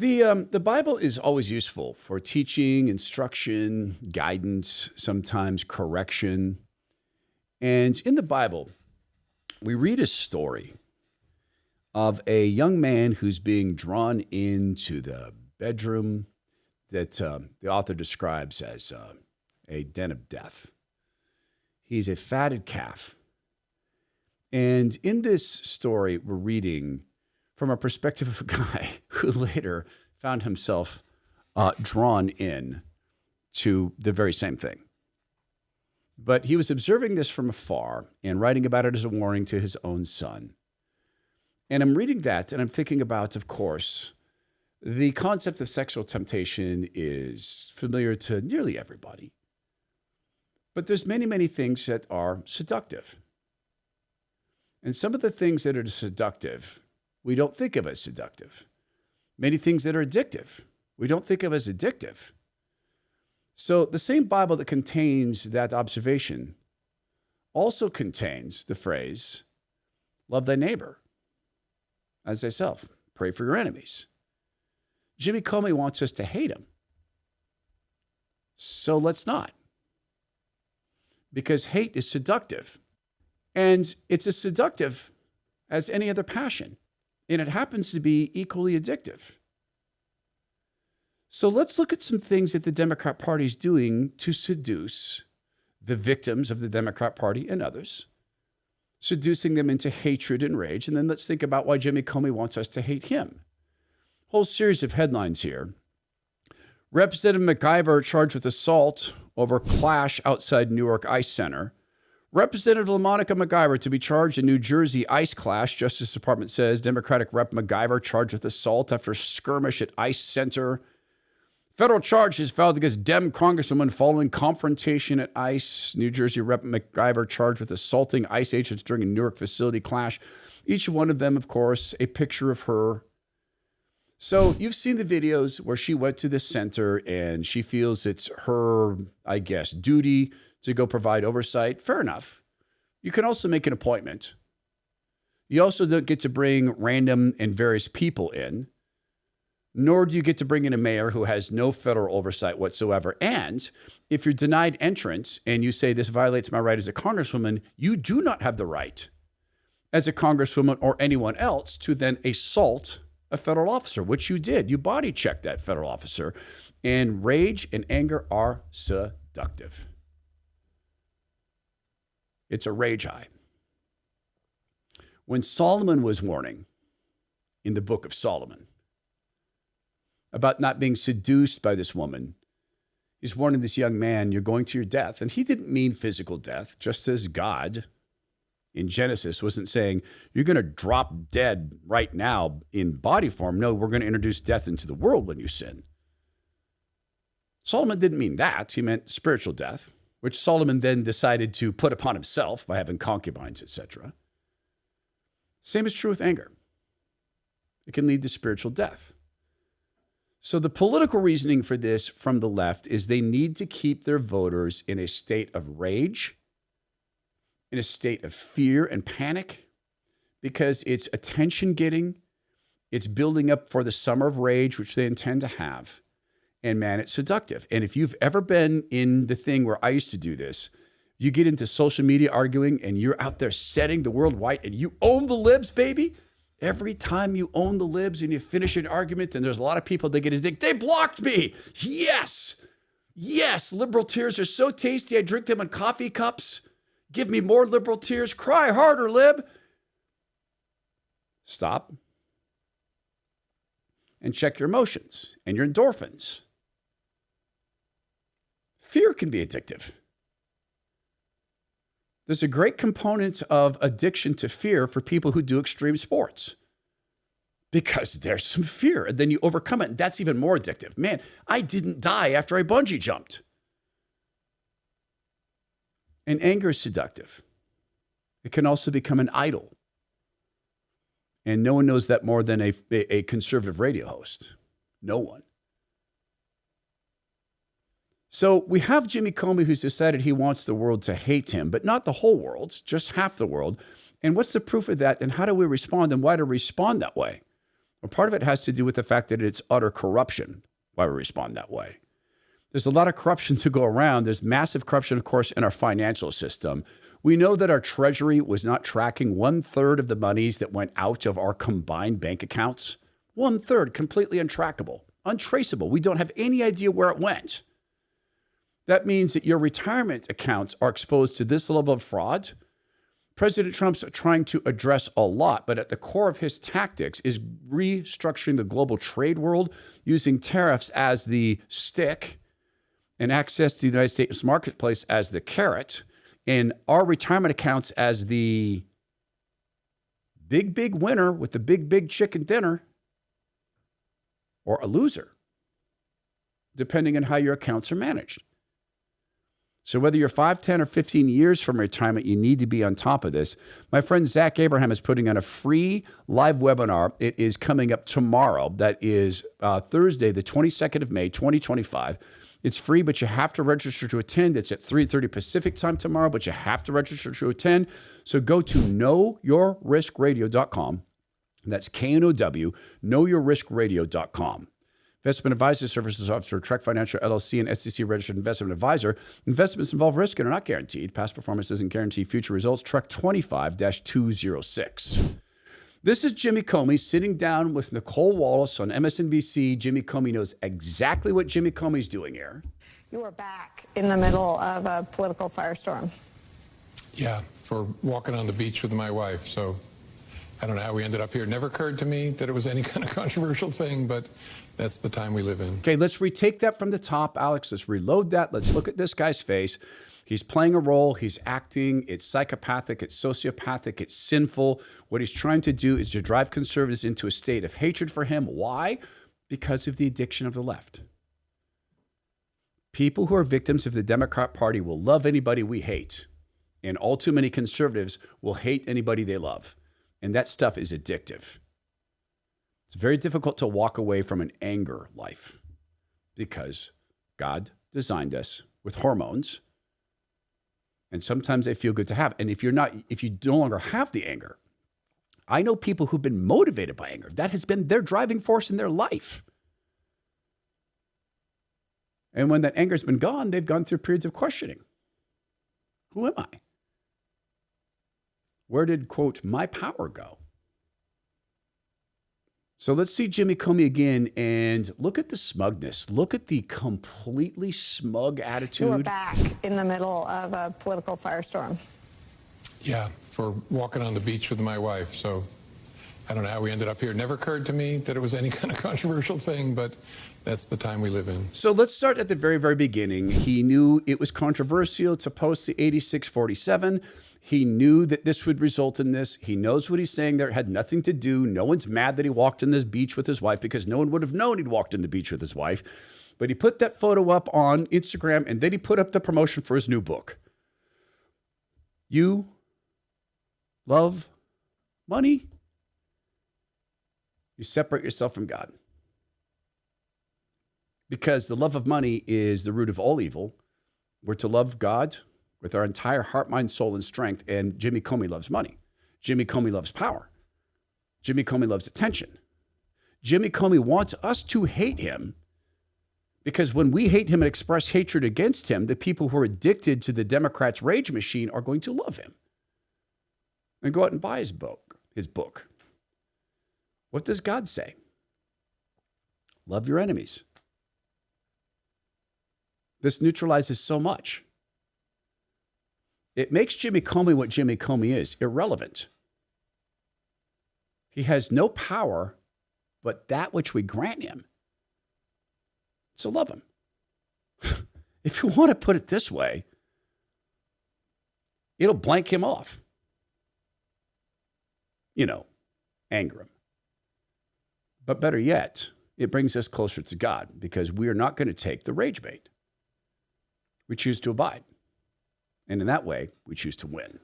The Bible is always useful for teaching, instruction, guidance, sometimes correction. And in the Bible, we read a story of a young man who's being drawn into the bedroom that the author describes as a den of death. He's a fatted calf. And in this story, we're reading from a perspective of a guy who later found himself drawn in to the very same thing. But he was observing this from afar and writing about it as a warning to his own son. And I'm reading that and I'm thinking about, of course, the concept of sexual temptation is familiar to nearly everybody. But there's many, many things that are seductive. And some of the things that are seductive, we don't think of as seductive. Many things that are addictive, we don't think of as addictive. So the same Bible that contains that observation also contains the phrase, love thy neighbor as thyself, pray for your enemies. Jimmy Comey wants us to hate him. So let's not. Because hate is seductive. And it's as seductive as any other passion. And it happens to be equally addictive. So let's look at some things that the Democrat Party is doing to seduce the victims of the Democrat Party and others, seducing them into hatred and rage. And then let's think about why Jimmy Comey wants us to hate him. Whole series of headlines here. Representative MacIver charged with assault over clash outside Newark Ice Center. Representative LaMonica MacIver to be charged in New Jersey ice clash. Justice Department says Democratic Rep MacIver charged with assault after skirmish at Ice Center. Federal charges filed against Dem Congresswoman following confrontation at ICE. New Jersey Rep MacIver charged with assaulting ICE agents during a Newark facility clash. Each one of them, of course, a picture of her. So you've seen the videos where she went to this center and she feels it's her, I guess, duty to go provide oversight. Fair enough. You can also make an appointment. You also don't get to bring random and various people in, nor do you get to bring in a mayor who has no federal oversight whatsoever. And if you're denied entrance and you say this violates my right as a congresswoman, you do not have the right as a congresswoman or anyone else to then assault a federal officer, which you did. You body checked that federal officer. And rage and anger are seductive. It's a rage high. When Solomon was warning in the book of Solomon about not being seduced by this woman, he's warning this young man, you're going to your death. And he didn't mean physical death, just as God in Genesis wasn't saying, you're going to drop dead right now in body form. No, we're going to introduce death into the world when you sin. Solomon didn't mean that. He meant spiritual death, which Solomon then decided to put upon himself by having concubines, etc. Same is true with anger. It can lead to spiritual death. So the political reasoning for this from the left is they need to keep their voters in a state of rage, in a state of fear and panic, because it's attention-getting, it's building up for the summer of rage, which they intend to have. And man, it's seductive. And if you've ever been in the thing where I used to do this, you get into social media arguing and you're out there setting the world white and you own the libs, baby. Every time you own the libs and you finish an argument and there's a lot of people that get addicted, they blocked me. Yes. Yes. Liberal tears are so tasty. I drink them in coffee cups. Give me more liberal tears. Cry harder, lib. Stop and check your emotions and your endorphins. Fear can be addictive. There's a great component of addiction to fear for people who do extreme sports because there's some fear and then you overcome it. And that's even more addictive. Man, I didn't die after I bungee jumped. And anger is seductive. It can also become an idol. And no one knows that more than a conservative radio host. No one. So we have Jimmy Comey who's decided he wants the world to hate him, but not the whole world, just half the world. And what's the proof of that? And how do we respond? And why do we respond that way? Well, part of it has to do with the fact that it's utter corruption, why we respond that way. There's a lot of corruption to go around. There's massive corruption, of course, in our financial system. We know that our treasury was not tracking 1/3 of the monies that went out of our combined bank accounts. 1/3, completely untrackable, untraceable. We don't have any idea where it went. That means that your retirement accounts are exposed to this level of fraud. President Trump's trying to address a lot, but at the core of his tactics is restructuring the global trade world, using tariffs as the stick and access to the United States marketplace as the carrot, and our retirement accounts as the big winner with the big chicken dinner, or a loser, depending on how your accounts are managed. So whether you're 5, 10, or 15 years from retirement, you need to be on top of this. My friend Zach Abraham is putting on a free live webinar. It is coming up tomorrow. That is Thursday, the 22nd of May, 2025. It's free, but you have to register to attend. It's at 3:30 Pacific time tomorrow, but you have to register to attend. So go to knowyourriskradio.com. That's K-N-O-W, knowyourriskradio.com. Investment Advisor Services Officer, Trek Financial LLC, and SEC Registered Investment Advisor. Investments involve risk and are not guaranteed. Past performance doesn't guarantee future results. Trek 25-206. This is Jimmy Comey sitting down with Nicole Wallace on MSNBC. Jimmy Comey knows exactly what Jimmy Comey's doing here. You are back in the middle of a political firestorm. Yeah, for walking on the beach with my wife. So I don't know how we ended up here. It never occurred to me that it was any kind of controversial thing, but that's the time we live in. Okay, let's retake that from the top, Alex. Let's reload that. Let's look at this guy's face. He's playing a role. He's acting. It's psychopathic. It's sociopathic. It's sinful. What he's trying to do is to drive conservatives into a state of hatred for him. Why? Because of the addiction of the left. People who are victims of the Democrat Party will love anybody we hate. And all too many conservatives will hate anybody they love. And that stuff is addictive. It's very difficult to walk away from an anger life because God designed us with hormones. And sometimes they feel good to have. And if you no longer have the anger, I know people who've been motivated by anger. That has been their driving force in their life. And when that anger's been gone, they've gone through periods of questioning. Who am I? Where did, quote, my power go? So let's see Jimmy Comey again and look at the smugness. Look at the completely smug attitude. You are back in the middle of a political firestorm. Yeah, for walking on the beach with my wife. So I don't know how we ended up here. It never occurred to me that it was any kind of controversial thing, but that's the time we live in. So let's start at the very, very beginning. He knew it was controversial to post the 8647. He knew that this would result in this. He knows what he's saying there. It had nothing to do. No one's mad that he walked on this beach with his wife because no one would have known he'd walked on the beach with his wife. But he put that photo up on Instagram, and then he put up the promotion for his new book. You love money. You separate yourself from God. Because the love of money is the root of all evil. We're to love God with our entire heart, mind, soul, and strength. And Jimmy Comey loves money. Jimmy Comey loves power. Jimmy Comey loves attention. Jimmy Comey wants us to hate him because when we hate him and express hatred against him, the people who are addicted to the Democrats' rage machine are going to love him and go out and buy his book. What does God say? Love your enemies. This neutralizes so much. It makes Jimmy Comey what Jimmy Comey is, irrelevant. He has no power but that which we grant him. So love him. If you want to put it this way, it'll blank him off. Anger him. But better yet, it brings us closer to God because we are not going to take the rage bait. We choose to abide. And in that way, we choose to win.